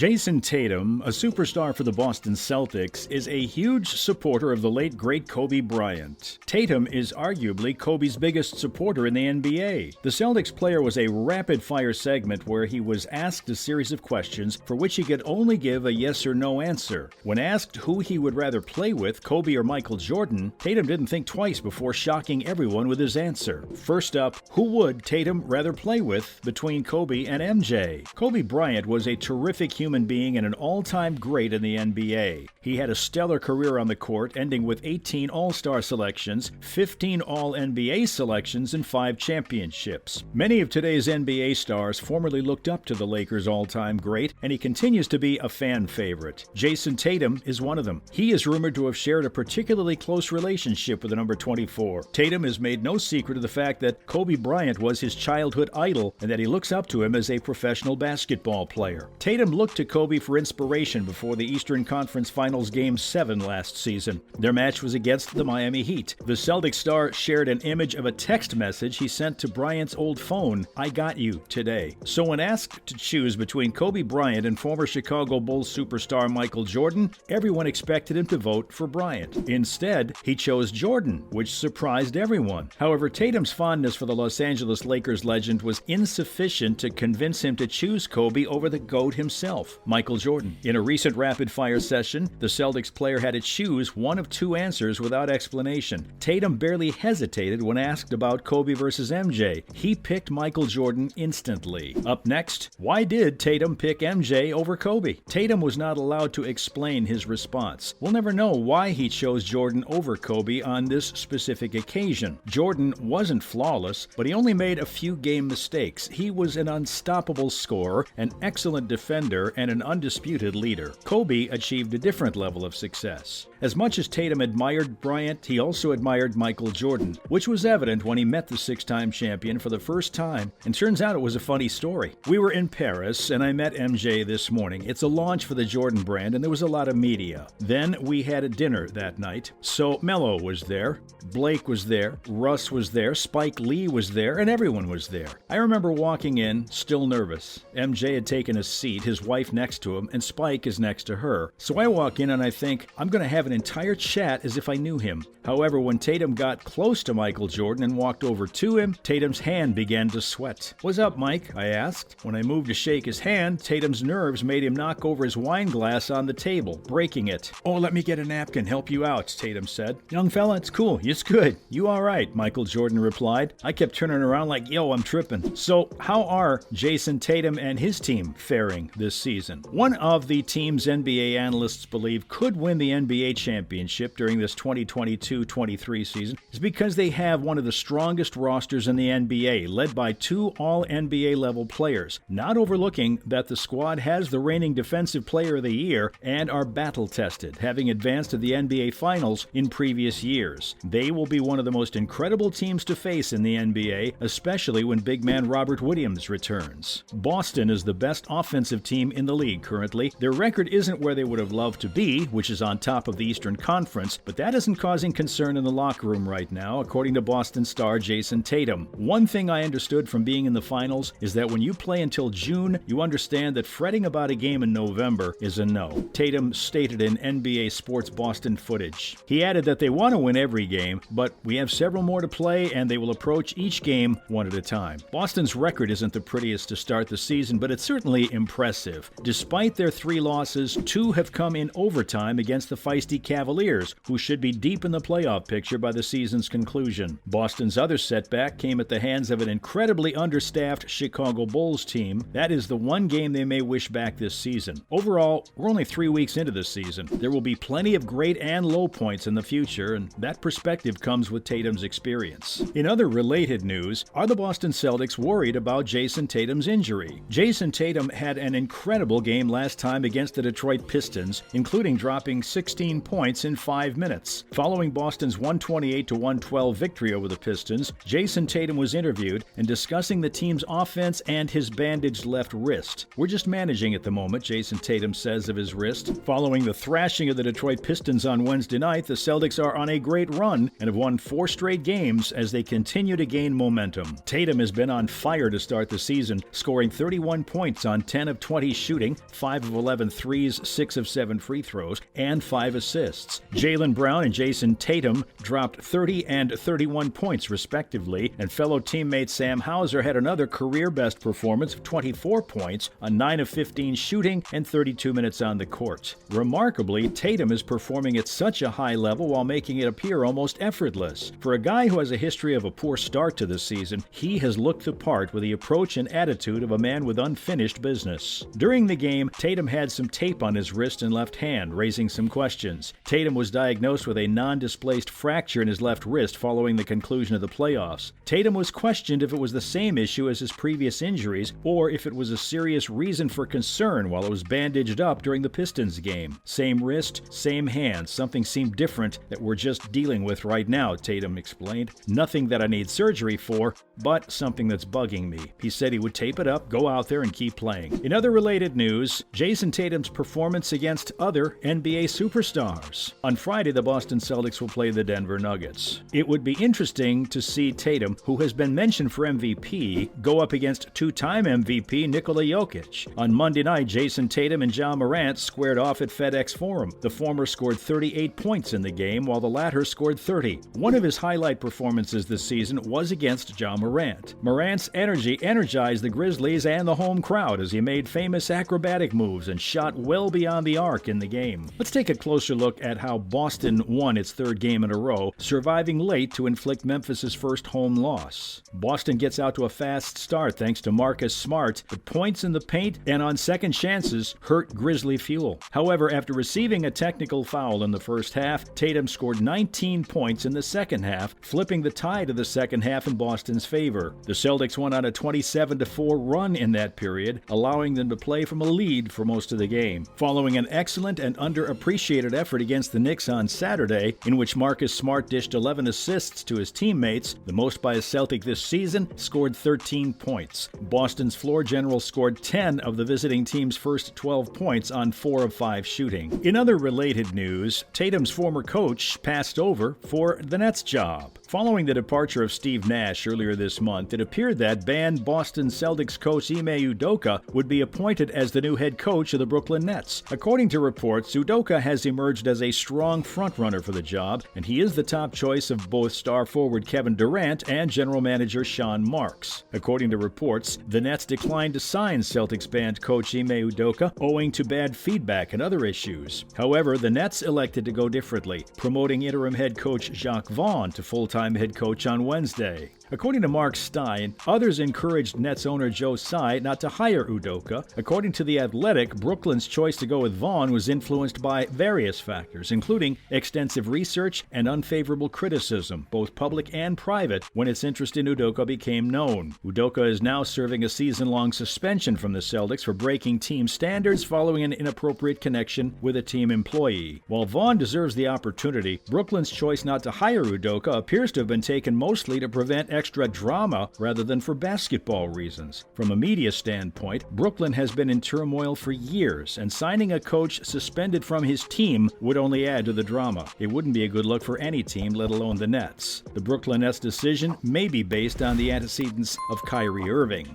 Jayson Tatum, a superstar for the Boston Celtics, is a huge supporter of the late great Kobe Bryant. Tatum is arguably Kobe's biggest supporter in the NBA. The Celtics player was a rapid-fire segment where he was asked a series of questions for which he could only give a yes or no answer. When asked who he would rather play with, Kobe or Michael Jordan, Tatum didn't think twice before shocking everyone with his answer. First up, who would Tatum rather play with between Kobe and MJ? Kobe Bryant was a terrific human being and an all-time great in the NBA. He had a stellar career on the court, ending with 18 All-Star selections, 15 All-NBA selections, and 5 championships. Many of today's NBA stars formerly looked up to the Lakers' all-time great, and he continues to be a fan favorite. Jayson Tatum is one of them. He is rumored to have shared a particularly close relationship with the number 24. Tatum has made no secret of the fact that Kobe Bryant was his childhood idol and that he looks up to him as a professional basketball player. Tatum looked to Kobe for inspiration before the Eastern Conference Finals Game 7 last season. Their match was against the Miami Heat. The Celtics star shared an image of a text message he sent to Bryant's old phone, "I got you today." So when asked to choose between Kobe Bryant and former Chicago Bulls superstar Michael Jordan, everyone expected him to vote for Bryant. Instead, he chose Jordan, which surprised everyone. However, Tatum's fondness for the Los Angeles Lakers legend was insufficient to convince him to choose Kobe over the GOAT himself, Michael Jordan. In a recent rapid-fire session, the Celtics player had to choose one of two answers without explanation. Tatum barely hesitated when asked about Kobe versus MJ. He picked Michael Jordan instantly. Up next, why did Tatum pick MJ over Kobe? Tatum was not allowed to explain his response. We'll never know why he chose Jordan over Kobe on this specific occasion. Jordan wasn't flawless, but he only made a few game mistakes. He was an unstoppable scorer, an excellent defender, and an undisputed leader. Kobe achieved a different level of success. As much as Tatum admired Bryant, he also admired Michael Jordan, which was evident when he met the six-time champion for the first time, and turns out it was a funny story. We were in Paris, and I met MJ this morning. It's a launch for the Jordan brand, and there was a lot of media. Then we had a dinner that night. So Melo was there, Blake was there, Russ was there, Spike Lee was there, and everyone was there. I remember walking in, still nervous. MJ had taken a seat, his wife next to him, and Spike is next to her. So I walk in and I think, I'm going to have an entire chat as if I knew him. However, when Tatum got close to Michael Jordan and walked over to him, Tatum's hand began to sweat. "What's up, Mike?" I asked. When I moved to shake his hand, Tatum's nerves made him knock over his wine glass on the table, breaking it. "Oh, let me get a napkin, help you out," Tatum said. "Young fella, it's cool. It's good. You all right?" Michael Jordan replied. I kept turning around like, yo, I'm tripping. So how are Jayson Tatum and his team faring this season? One of the team's NBA analysts believe could win the NBA championship during this 2022-23 season is because they have one of the strongest rosters in the NBA, led by 2 all-NBA level players, not overlooking that the squad has the reigning Defensive Player of the Year and are battle-tested, having advanced to the NBA Finals in previous years. They will be one of the most incredible teams to face in the NBA, especially when big man Robert Williams returns. Boston is the best offensive team in the league currently. Their record isn't where they would have loved to be, which is on top of the Eastern Conference, but that isn't causing concern in the locker room right now, according to Boston star Jayson Tatum. One thing I understood from being in the finals is that when you play until June, you understand that fretting about a game in November is a no. Tatum stated in NBC Sports Boston footage. He added that they want to win every game, but we have several more to play and they will approach each game one at a time. Boston's record isn't the prettiest to start the season, but it's certainly impressive. Despite their 3 losses, 2 have come in overtime against the feisty Cavaliers, who should be deep in the playoff picture by the season's conclusion. Boston's other setback came at the hands of an incredibly understaffed Chicago Bulls team. That is the one game they may wish back this season. Overall, we're only 3 weeks into the season. There will be plenty of great and low points in the future, and that perspective comes with Tatum's experience. In other related news, are the Boston Celtics worried about Jayson Tatum's injury? Jayson Tatum had an incredible game last time against the Detroit Pistons, including dropping 16 points in 5 minutes. Following Boston's 128-112 victory over the Pistons, Jayson Tatum was interviewed and discussing the team's offense and his bandaged left wrist. "We're just managing at the moment," Jayson Tatum says of his wrist. Following the thrashing of the Detroit Pistons on Wednesday night, the Celtics are on a great run and have won 4 straight games as they continue to gain momentum. Tatum has been on fire to start the season, scoring 31 points on 10 of 20 shots shooting, 5 of 11 threes, 6 of 7 free throws, and 5 assists. Jaylen Brown and Jayson Tatum dropped 30 and 31 points respectively, and fellow teammate Sam Hauser had another career-best performance of 24 points on 9 of 15 shooting and 32 minutes on the court. Remarkably, Tatum is performing at such a high level while making it appear almost effortless. For a guy who has a history of a poor start to the season, he has looked the part with the approach and attitude of a man with unfinished business. During the game, Tatum had some tape on his wrist and left hand, raising some questions. Tatum was diagnosed with a non-displaced fracture in his left wrist following the conclusion of the playoffs. Tatum was questioned if it was the same issue as his previous injuries or if it was a serious reason for concern while it was bandaged up during the Pistons game. Same wrist, same hand. Something seemed different that we're just dealing with right now, Tatum explained. Nothing that I need surgery for, but something that's bugging me. He said he would tape it up, go out there, and keep playing. In other related news, Jayson Tatum's performance against other NBA superstars. On Friday, the Boston Celtics will play the Denver Nuggets. It would be interesting to see Tatum, who has been mentioned for MVP, go up against two-time MVP Nikola Jokic. On Monday night, Jayson Tatum and Ja Morant squared off at FedEx Forum. The former scored 38 points in the game, while the latter scored 30. One of his highlight performances this season was against Ja Morant. Morant's energy energized the Grizzlies and the home crowd as he made famous acrobatic moves and shot well beyond the arc in the game. Let's take a closer look at how Boston won its third game in a row, surviving late to inflict Memphis's first home loss. Boston gets out to a fast start thanks to Marcus Smart, but points in the paint and on second chances hurt Grizzly fuel. However, after receiving a technical foul in the first half, Tatum scored 19 points in the second half, flipping the tide of the second half in Boston's favor. The Celtics went on a 27-4 run in that period, allowing them to play from a lead for most of the game. Following an excellent and underappreciated effort against the Knicks on Saturday, in which Marcus Smart dished 11 assists to his teammates, the most by a Celtic this season, scored 13 points. Boston's floor general scored 10 of the visiting team's first 12 points on 4 of 5 shooting. In other related news, Tatum's former coach passed over for the Nets job. Following the departure of Steve Nash earlier this month, it appeared that banned Boston Celtics coach Ime Udoka would be appointed as the new head coach of the Brooklyn Nets. According to reports, Udoka has emerged as a strong frontrunner for the job, and he is the top choice of both star forward Kevin Durant and general manager Sean Marks. According to reports, the Nets declined to sign Celtics banned coach Ime Udoka owing to bad feedback and other issues. However, the Nets elected to go differently, promoting interim head coach Jacques Vaughn to full-time head coach on Wednesday. According to Mark Stein, others encouraged Nets owner Joe Tsai not to hire Udoka. According to The Athletic, Brooklyn's choice to go with Vaughn was influenced by various factors, including extensive research and unfavorable criticism, both public and private, when its interest in Udoka became known. Udoka is now serving a season-long suspension from the Celtics for breaking team standards following an inappropriate connection with a team employee. While Vaughn deserves the opportunity, Brooklyn's choice not to hire Udoka appears to have been taken mostly to prevent extra drama rather than for basketball reasons. From a media standpoint, Brooklyn has been in turmoil for years, and signing a coach suspended from his team would only add to the drama. It wouldn't be a good look for any team, let alone the Nets. The Brooklyn Nets decision may be based on the antecedents of Kyrie Irving.